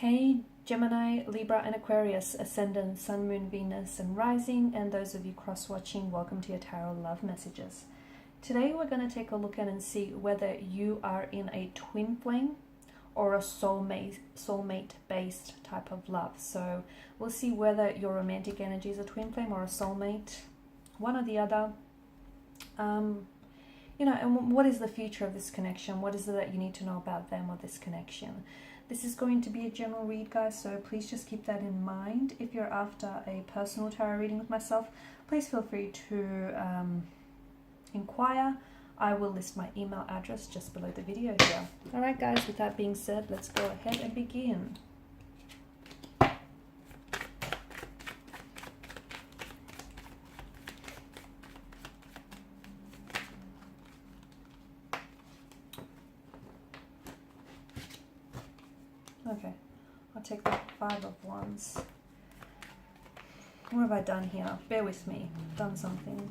Hey Gemini, Libra and Aquarius, Ascendant, Sun, Moon, Venus and Rising, and those of you cross-watching, welcome to your Tarot Love Messages. Today we're going to take a look at and see whether you are in a twin flame or a soulmate based type of love. So we'll see whether your romantic energy is a twin flame or a soulmate, one or the other. And what is the future of this connection? What is it that you need to know about them or this connection? This is going to be a general read, guys, so please just keep that in mind. If you're after a personal tarot reading with myself, please feel free to inquire. I will list my email address just below the video here. Alright guys, with that being said, let's go ahead and begin. Okay, I'll take the Five of Wands. What have I done here? Bear with me. I've done something.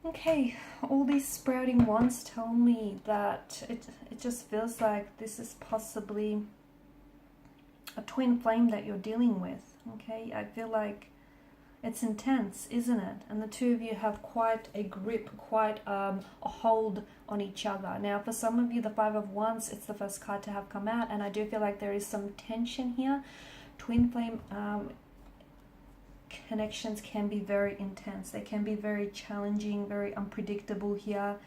Okay, all these sprouting wands tell me that it just feels like this is possibly a twin flame that you're dealing with. Okay, I feel like it's intense, isn't it? And the two of you have quite a grip, quite a hold on each other. Now, for some of you, the Five of Wands, it's the first card to have come out, and I do feel like there is some tension here. Twin flame connections can be very intense. They can be very challenging, very unpredictable here.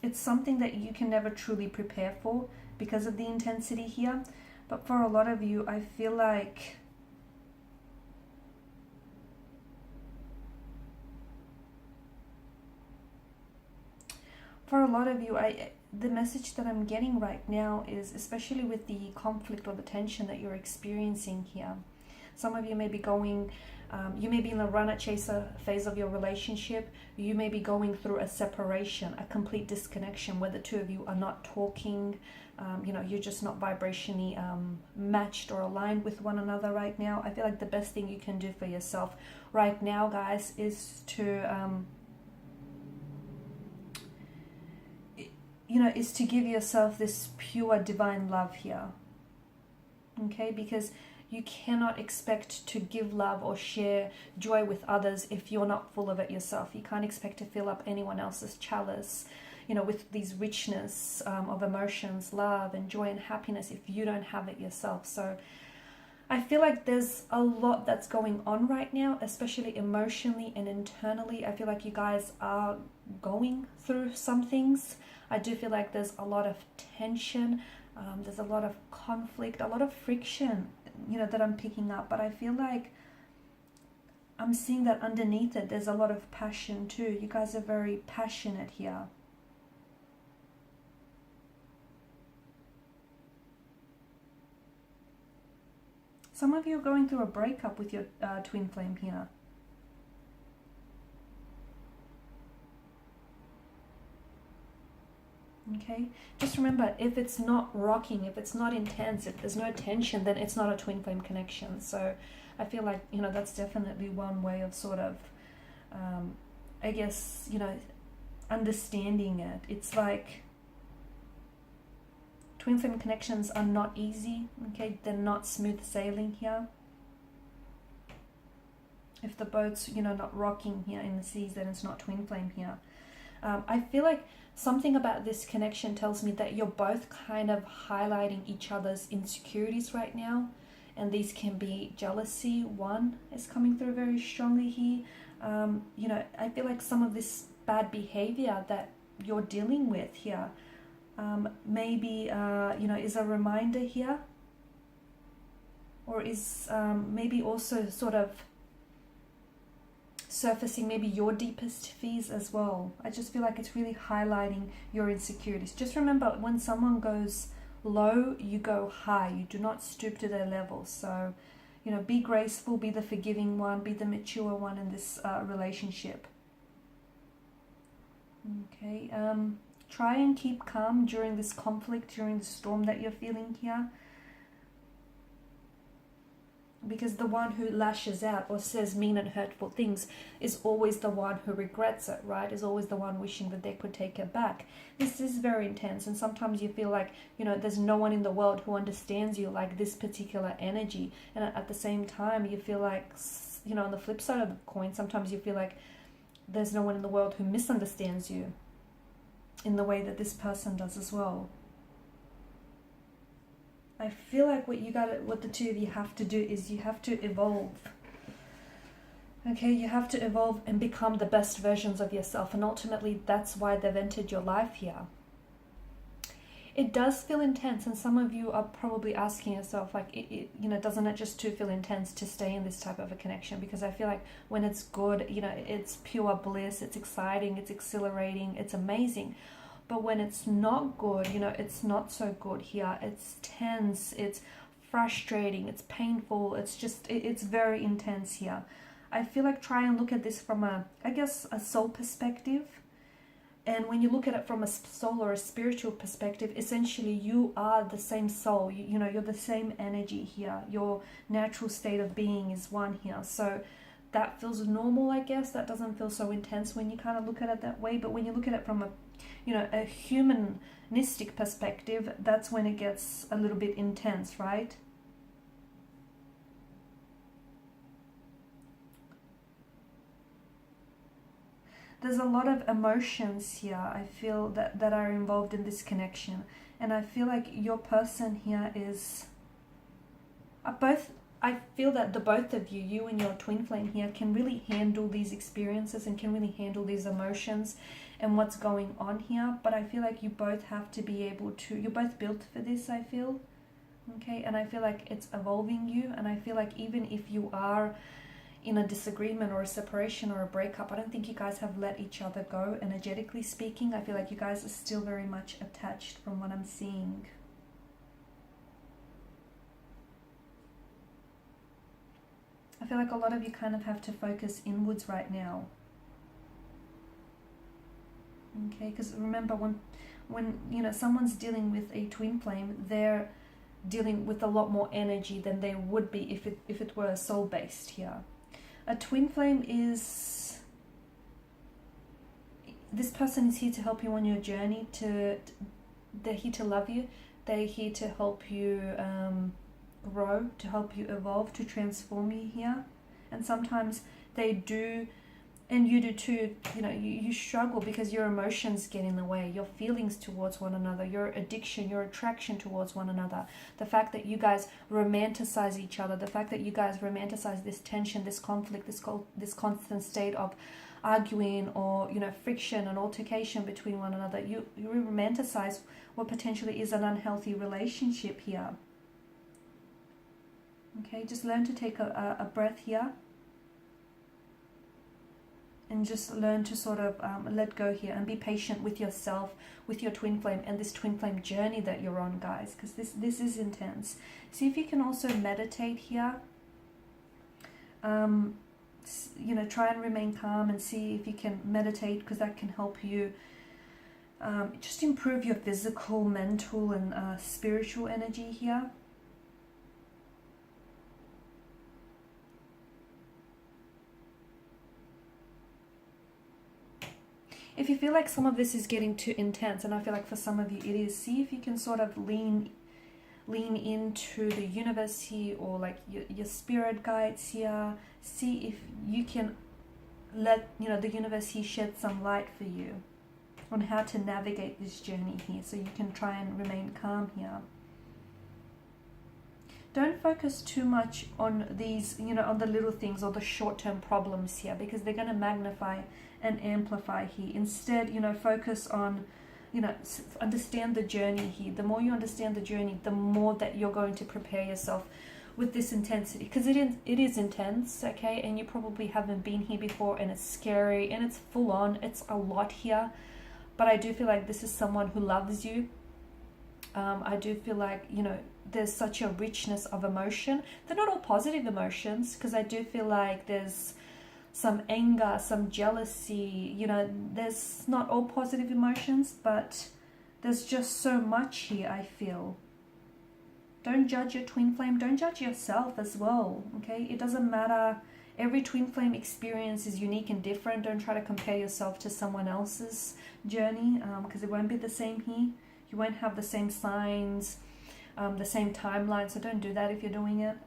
It's something that you can never truly prepare for because of the intensity here. But for a lot of you, I feel like the message that I'm getting right now is, especially with the conflict or the tension that you're experiencing here, some of you may be going, you may be in the runner-chaser phase of your relationship. You may be going through a separation, a complete disconnection where the two of you are not talking. You're just not vibrationally matched or aligned with one another right now. I feel like the best thing you can do for yourself right now, guys, is to, is to give yourself this pure divine love here. Okay, because you cannot expect to give love or share joy with others if you're not full of it yourself. You can't expect to fill up anyone else's chalice, with these richness of emotions, love and joy and happiness if you don't have it yourself. So I feel like there's a lot that's going on right now, especially emotionally and internally. I feel like you guys are going through some things. I do feel like there's a lot of tension. There's a lot of conflict, a lot of friction, that I'm picking up. But I feel like I'm seeing that underneath it, there's a lot of passion too. You guys are very passionate here. Some of you are going through a breakup with your twin flame here. Okay, just remember, if it's not rocking, if it's not intense, if there's no tension, then it's not a twin flame connection. So I feel like, that's definitely one way of sort of, I guess, understanding it. It's like twin flame connections are not easy, okay? They're not smooth sailing here. If the boat's, you know, not rocking here in the seas, then it's not twin flame here. I feel like something about this connection tells me that you're both kind of highlighting each other's insecurities right now. And these can be jealousy. One is coming through very strongly here. You know, I feel like some of this bad behavior that you're dealing with here maybe, you know, is a reminder here. Or is maybe also sort of surfacing maybe your deepest fears as well. I just feel like it's really highlighting your insecurities. Just remember, when someone goes low, you go high. You do not stoop to their level. So, you know, be graceful, be the forgiving one, be the mature one in this relationship. Okay, try and keep calm during this conflict, during the storm that you're feeling here. Because the one who lashes out or says mean and hurtful things is always the one who regrets it, right? Is always the one wishing that they could take it back. This is very intense, and sometimes you feel like, you know, there's no one in the world who understands you like this particular energy. And at the same time, you feel like, you know, on the flip side of the coin, sometimes you feel like there's no one in the world who misunderstands you in the way that this person does as well. I feel like what the two of you have to do is you have to evolve. Okay, you have to evolve and become the best versions of yourself, and ultimately that's why they've entered your life here. It does feel intense, and some of you are probably asking yourself, like, you know, doesn't it just too feel intense to stay in this type of a connection? Because I feel like when it's good, you know, it's pure bliss, it's exciting, it's exhilarating, it's amazing. But when it's not good, you know, it's not so good here. It's tense, it's frustrating, it's painful, it's just, it's very intense here. I feel like try and look at this from a soul perspective. And when you look at it from a soul or a spiritual perspective, essentially you are the same soul. You know, you're the same energy here. Your natural state of being is one here. So that feels normal, I guess. That doesn't feel so intense when you kind of look at it that way. But when you look at it from a, you know, a humanistic perspective, that's when it gets a little bit intense, right? There's a lot of emotions here, I feel, that are involved in this connection. And I feel like your person here is I feel that the both of you, you and your twin flame here, can really handle these experiences and can really handle these emotions and what's going on here. But I feel like you both have to be able to, you're both built for this, I feel. Okay, and I feel like it's evolving you. And I feel like even if you are in a disagreement or a separation or a breakup, I don't think you guys have let each other go, energetically speaking. I feel like you guys are still very much attached from what I'm seeing. I feel like a lot of you kind of have to focus inwards right now. Okay, because remember, when you know someone's dealing with a twin flame, they're dealing with a lot more energy than they would be if it were soul-based here. A twin flame is, this person is here to help you on your journey. They're here to love you. They're here to help you grow, to help you evolve, to transform you here. And sometimes they do, and you do too, you know, you struggle because your emotions get in the way, your feelings towards one another, your addiction, your attraction towards one another, the fact that you guys romanticize each other, the fact that you guys romanticize this tension, this conflict, this constant state of arguing or, you know, friction and altercation between one another. You romanticize what potentially is an unhealthy relationship here. Okay, just learn to take a breath here. And just learn to sort of let go here and be patient with yourself, with your twin flame, and this twin flame journey that you're on, guys, because this is intense. See if you can also meditate here. You know, try and remain calm and see if you can meditate, because that can help you just improve your physical, mental, and spiritual energy here. If you feel like some of this is getting too intense, and I feel like for some of you it is, see if you can sort of lean lean into the universe here, or like your spirit guides here. See if you can let, you know, the universe here shed some light for you on how to navigate this journey here, so you can try and remain calm here. Don't focus too much on these, you know, on the little things or the short-term problems here, because they're going to magnify and amplify here. Instead, you know, focus on, you know, understand the journey here. The more you understand the journey, the more that you're going to prepare yourself with this intensity, because it is intense, okay? And you probably haven't been here before, and it's scary and it's full on. It's a lot here, but I do feel like this is someone who loves you. I do feel like, you know, there's such a richness of emotion. They're not all positive emotions, because I do feel like there's some anger, some jealousy, you know, there's not all positive emotions, but there's just so much here, I feel. Don't judge your twin flame. Don't judge yourself as well, okay? It doesn't matter. Every twin flame experience is unique and different. Don't try to compare yourself to someone else's journey, because it won't be the same here. You won't have the same signs, the same timeline, so don't do that if you're doing it.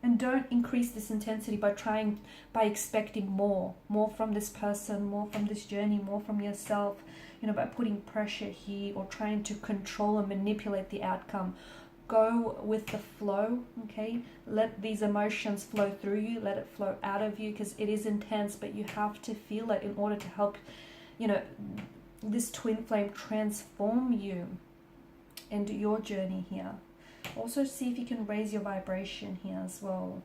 And don't increase this intensity by expecting more from this person, more from this journey, more from yourself, you know, by putting pressure here or trying to control and manipulate the outcome. Go with the flow, okay? Let these emotions flow through you, let it flow out of you, because it is intense, but you have to feel it in order to help, you know, this twin flame transform you and your journey here. Also see if you can raise your vibration here as well.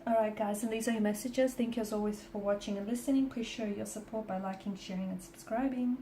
Alright guys, and these are your messages. Thank you as always for watching and listening. Please show your support by liking, sharing and subscribing.